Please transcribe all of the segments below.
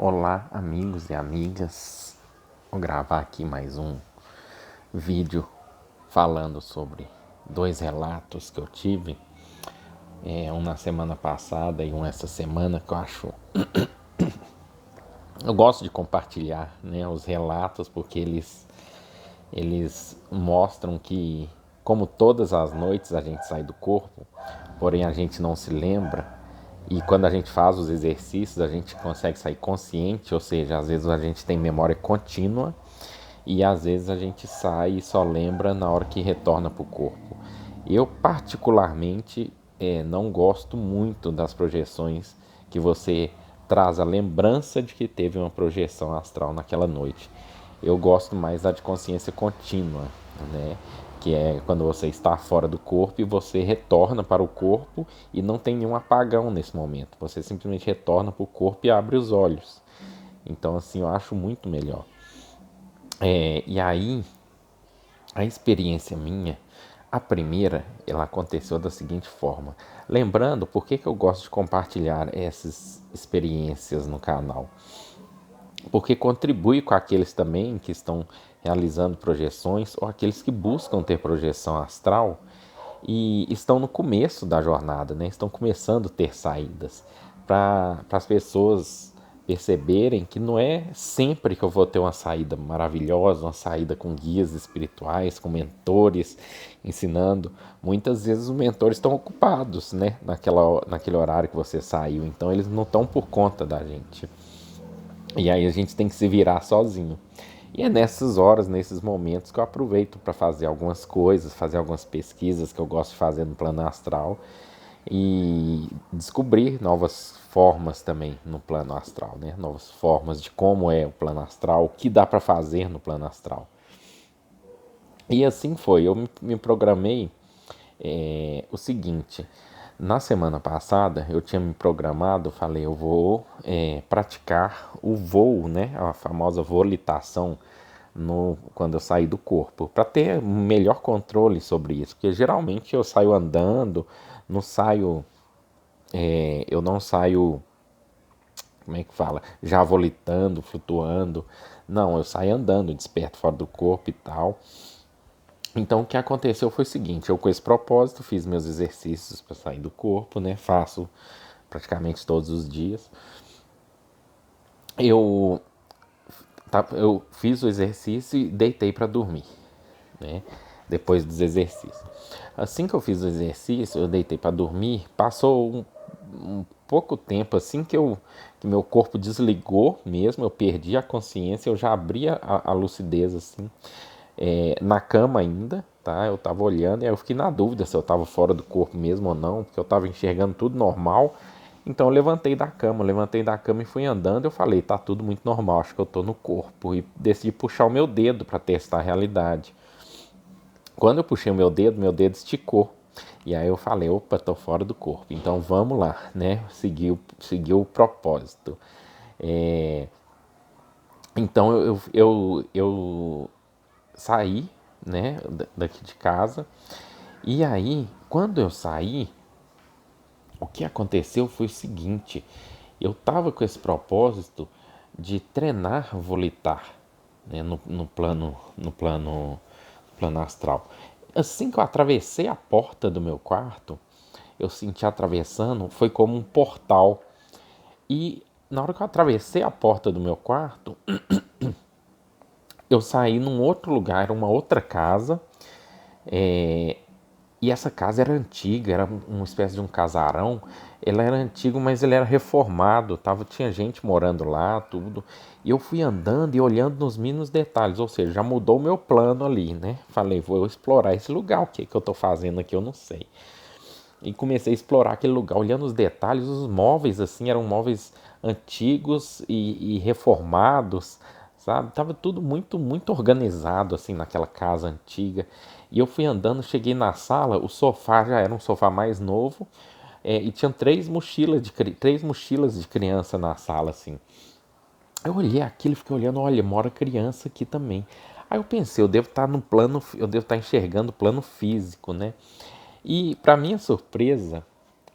Olá, amigos e amigas. Vou gravar aqui mais um vídeo falando sobre dois relatos que eu tive, um na semana passada e um essa semana que eu acho. Eu gosto de compartilhar, né, os relatos porque eles mostram que, como todas as noites a gente sai do corpo, porém a gente não se lembra. E quando a gente faz os exercícios, a gente consegue sair consciente, ou seja, às vezes a gente tem memória contínua e às vezes a gente sai e só lembra na hora que retorna para o corpo. Eu, particularmente, não gosto muito das projeções que você traz a lembrança de que teve uma projeção astral naquela noite. Eu gosto mais da de consciência contínua, né? Que é quando você está fora do corpo e você retorna para o corpo e não tem nenhum apagão nesse momento. Você simplesmente retorna para o corpo e abre os olhos. Então, assim, eu acho muito melhor. E aí, a experiência minha, a primeira, ela aconteceu da seguinte forma. Lembrando, por que eu gosto de compartilhar essas experiências no canal? Porque contribui com aqueles também que estão realizando projeções ou aqueles que buscam ter projeção astral e estão no começo da jornada, né? Estão começando a ter saídas para as pessoas perceberem que não é sempre que eu vou ter uma saída maravilhosa, uma saída com guias espirituais, com mentores ensinando. Muitas vezes os mentores estão ocupados, né? Naquele horário que você saiu, então eles não estão por conta da gente. E aí a gente tem que se virar sozinho. E é nessas horas, nesses momentos que eu aproveito para fazer algumas coisas, fazer algumas pesquisas que eu gosto de fazer no plano astral e descobrir novas formas também no plano astral, né? Novas formas de como é o plano astral, o que dá para fazer no plano astral. E assim foi, eu me programei o seguinte. Na semana passada eu tinha me programado, falei, eu vou praticar o voo, né? A famosa volitação quando eu sair do corpo, para ter melhor controle sobre isso, porque geralmente eu saio andando, não saio, eu não saio, como é que fala, já volitando, flutuando, não, eu saio andando, desperto fora do corpo e tal. Então o que aconteceu foi o seguinte, eu com esse propósito fiz meus exercícios para sair do corpo, né? Faço praticamente todos os dias. Eu, eu fiz o exercício e deitei para dormir, né? Depois dos exercícios. Assim que eu fiz o exercício, eu deitei para dormir. Passou um pouco tempo assim que meu corpo desligou mesmo. Eu perdi a consciência. Eu já abri a lucidez assim, na cama ainda, tá? Eu tava olhando e aí eu fiquei na dúvida se eu tava fora do corpo mesmo ou não, porque eu tava enxergando tudo normal. Então eu levantei da cama e fui andando. Eu falei, tá tudo muito normal, acho que eu tô no corpo. E decidi puxar o meu dedo para testar a realidade. Quando eu puxei o meu dedo esticou. E aí eu falei, opa, tô fora do corpo. Então vamos lá, né? Seguir o propósito. É, então eu saí, né, daqui de casa. E aí, quando eu saí, o que aconteceu foi o seguinte: eu tava com esse propósito de treinar volitar, né, no plano astral. Assim que eu atravessei a porta do meu quarto, eu senti atravessando, foi como um portal. E na hora que eu atravessei a porta do meu quarto, eu saí num outro lugar, uma outra casa. E essa casa era antiga, era uma espécie de um casarão. Ele era antigo, mas ele era reformado, tinha gente morando lá, tudo. E eu fui andando e olhando nos mínimos detalhes, ou seja, já mudou o meu plano ali, né? Falei, vou explorar esse lugar, o que que eu tô fazendo aqui, eu não sei. E comecei a explorar aquele lugar, olhando os detalhes, os móveis, assim, eram móveis antigos e reformados, sabe? Tava tudo muito, muito organizado, assim, naquela casa antiga. E eu fui andando, cheguei na sala, o sofá já era um sofá mais novo, e tinham três mochilas de criança na sala, assim. Eu olhei aquilo e fiquei olhando, olha, mora criança aqui também. Aí eu pensei, eu devo estar no plano, eu devo estar enxergando o plano físico, né? E para minha surpresa,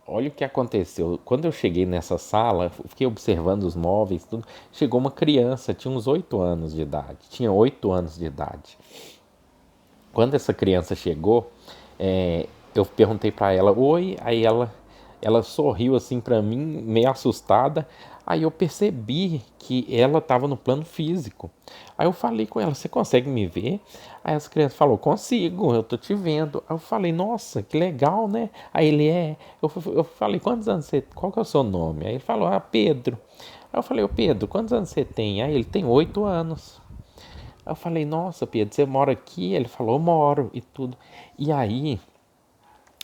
olha o que aconteceu. Quando eu cheguei nessa sala, fiquei observando os móveis, tudo. Chegou uma criança, tinha uns 8 anos de idade. Tinha 8 anos de idade. Quando essa criança chegou, eu perguntei para ela, oi, aí ela sorriu assim para mim, meio assustada. Aí eu percebi que ela estava no plano físico. Aí eu falei com ela, você consegue me ver? Aí essa criança falou, consigo, eu tô te vendo. Aí eu falei, nossa, que legal, né? Aí ele eu falei, quantos anos você, qual que é o seu nome? Aí ele falou, Pedro. Aí eu falei, ô Pedro, quantos anos você tem? Aí ele tem 8 anos. Aí eu falei, nossa, Pedro, você mora aqui? Ele falou, moro e tudo. E aí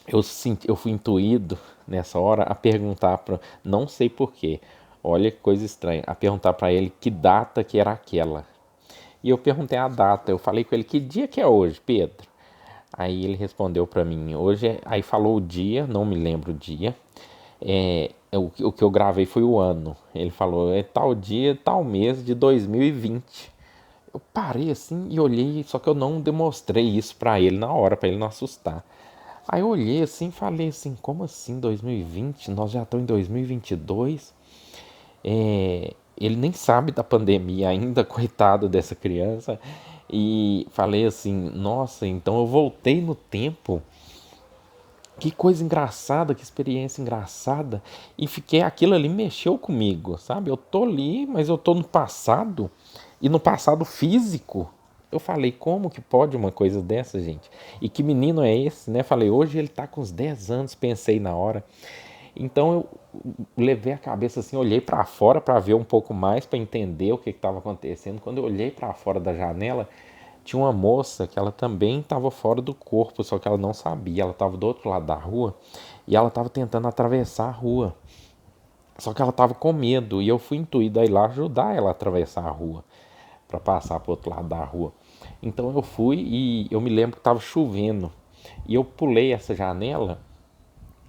eu fui intuído nessa hora a perguntar para, não sei porquê, olha que coisa estranha, a perguntar para ele que data que era aquela. E eu perguntei a data, eu falei com ele, que dia que é hoje, Pedro? Aí ele respondeu para mim, hoje aí falou o dia, não me lembro o dia. O que eu gravei foi o ano. Ele falou, é tal dia, tal mês de 2020. Eu parei assim e olhei, só que eu não demonstrei isso pra ele na hora, pra ele não assustar. Aí eu olhei assim e falei assim, como assim 2020? Nós já estamos em 2022. Ele nem sabe da pandemia ainda, coitado dessa criança. E falei assim, nossa, então eu voltei no tempo. Que coisa engraçada, que experiência engraçada. E fiquei, aquilo ali mexeu comigo, sabe? Eu tô ali, mas eu tô no passado, e no passado físico. Eu falei, como que pode uma coisa dessa, gente? E que menino é esse, né? Falei, hoje ele tá com uns 10 anos, pensei na hora. Então eu levei a cabeça assim, olhei para fora para ver um pouco mais, para entender o que estava acontecendo. Quando eu olhei para fora da janela, tinha uma moça que ela também estava fora do corpo, só que ela não sabia. Ela estava do outro lado da rua e ela estava tentando atravessar a rua. Só que ela estava com medo e eu fui intuído a ir lá ajudar ela a atravessar a rua, para passar para o outro lado da rua. Então eu fui e eu me lembro que estava chovendo. E eu pulei essa janela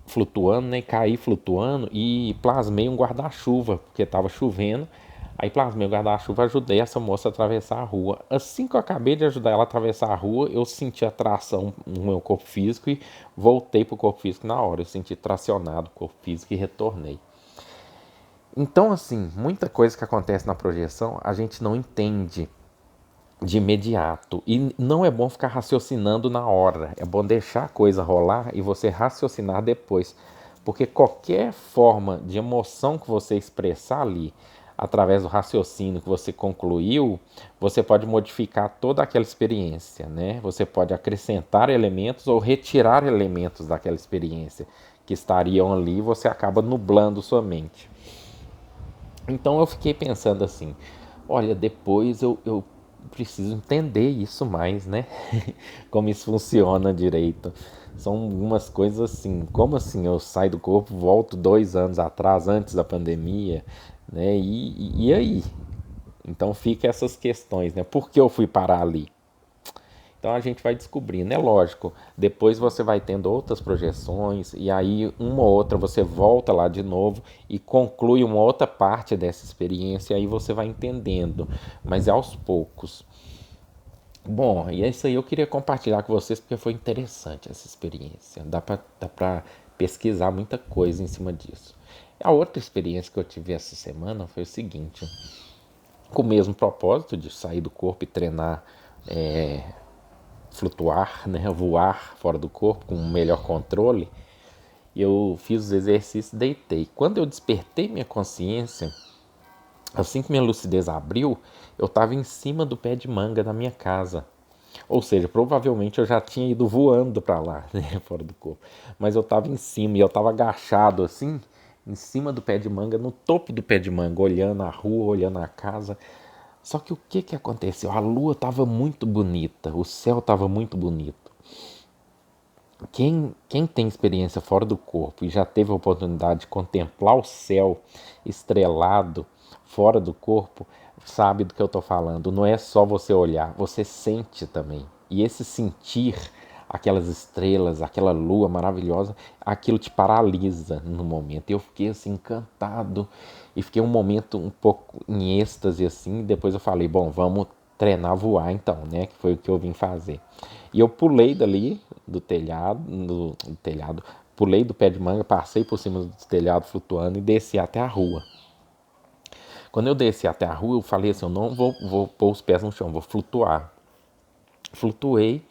flutuando, né? Caí flutuando e plasmei um guarda-chuva, porque estava chovendo. Aí plasmei o guarda-chuva, ajudei essa moça a atravessar a rua. Assim que eu acabei de ajudar ela a atravessar a rua, eu senti a tração no meu corpo físico e voltei pro corpo físico na hora. Eu senti tracionado o corpo físico e retornei. Então, assim, muita coisa que acontece na projeção a gente não entende de imediato. E não é bom ficar raciocinando na hora. É bom deixar a coisa rolar e você raciocinar depois. Porque qualquer forma de emoção que você expressar ali, através do raciocínio que você concluiu, você pode modificar toda aquela experiência, né? Você pode acrescentar elementos ou retirar elementos daquela experiência que estariam ali e você acaba nublando sua mente. Então eu fiquei pensando assim, olha, depois eu preciso entender isso mais, né? Como isso funciona direito. São algumas coisas assim, como assim eu saio do corpo, volto 2 anos atrás, antes da pandemia, né? E aí? Então fica essas questões, né? Por que eu fui parar ali? Então a gente vai descobrindo, é lógico. Depois você vai tendo outras projeções e aí uma ou outra você volta lá de novo e conclui uma outra parte dessa experiência e aí você vai entendendo, mas é aos poucos. Bom, e é isso aí eu queria compartilhar com vocês porque foi interessante essa experiência. Dá pra pesquisar muita coisa em cima disso. A outra experiência que eu tive essa semana foi o seguinte: com o mesmo propósito de sair do corpo e treinar, flutuar, né, voar fora do corpo com um melhor controle, eu fiz os exercícios e deitei. Quando eu despertei minha consciência, assim que minha lucidez abriu, eu estava em cima do pé de manga da minha casa. Ou seja, provavelmente eu já tinha ido voando para lá, né, fora do corpo. Mas eu estava em cima e eu estava agachado assim, em cima do pé de manga, no topo do pé de manga, olhando a rua, olhando a casa. Só que o que que aconteceu? A lua estava muito bonita, o céu estava muito bonito. Quem tem experiência fora do corpo e já teve a oportunidade de contemplar o céu estrelado fora do corpo, sabe do que eu estou falando. Não é só você olhar, você sente também. E esse sentir aquelas estrelas, aquela lua maravilhosa, aquilo te paralisa no momento. E eu fiquei assim encantado e fiquei um momento um pouco em êxtase assim. E depois eu falei, bom, vamos treinar a voar então, né? Que foi o que eu vim fazer. E eu pulei dali do telhado, pulei do pé de manga, passei por cima do telhado flutuando e desci até a rua. Quando eu desci até a rua, eu falei assim, eu não vou pôr os pés no chão, vou flutuar. Flutuei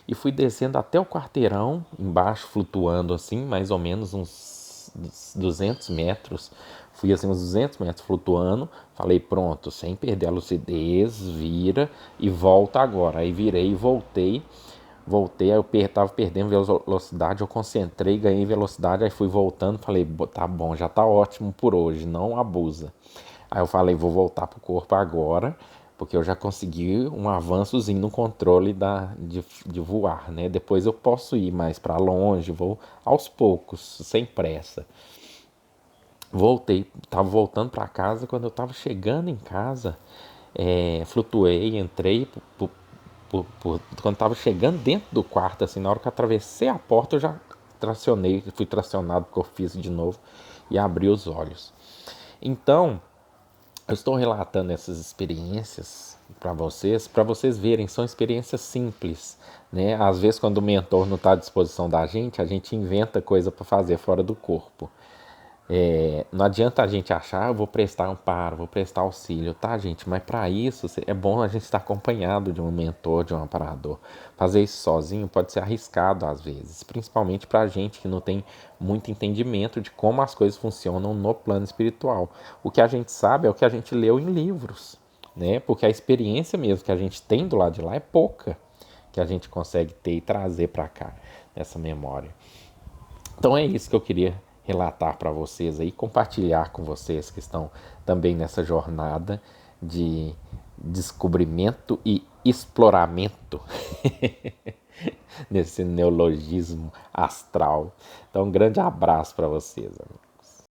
e fui descendo até o quarteirão, embaixo flutuando assim, mais ou menos uns 200 metros. Fui assim uns 200 metros flutuando, falei pronto, sem perder a lucidez, vira e volta agora. Aí virei e voltei, aí eu tava perdendo velocidade, eu concentrei, ganhei velocidade, aí fui voltando, falei, tá bom, já tá ótimo por hoje, não abusa. Aí eu falei, vou voltar pro corpo agora, porque eu já consegui um avançozinho no controle de voar, né? Depois eu posso ir mais para longe, vou aos poucos, sem pressa. Voltei, tava voltando para casa, quando eu tava chegando em casa, flutuei, entrei, quando tava chegando dentro do quarto, assim, na hora que eu atravessei a porta, eu já tracionei, fui tracionado porque eu fiz de novo e abri os olhos. Então, eu estou relatando essas experiências para vocês verem, são experiências simples, né? Às vezes, quando o mentor não está à disposição da gente, a gente inventa coisa para fazer fora do corpo. Não adianta a gente achar, eu vou prestar amparo, vou prestar auxílio, tá, gente? Mas para isso é bom a gente estar acompanhado de um mentor, de um amparador. Fazer isso sozinho pode ser arriscado às vezes, principalmente para a gente que não tem muito entendimento de como as coisas funcionam no plano espiritual. O que a gente sabe é o que a gente leu em livros, né? Porque a experiência mesmo que a gente tem do lado de lá é pouca que a gente consegue ter e trazer para cá nessa memória. Então é isso que eu queria relatar para vocês aí, compartilhar com vocês que estão também nessa jornada de descobrimento e exploramento nesse neologismo astral. Então, um grande abraço para vocês, amigo.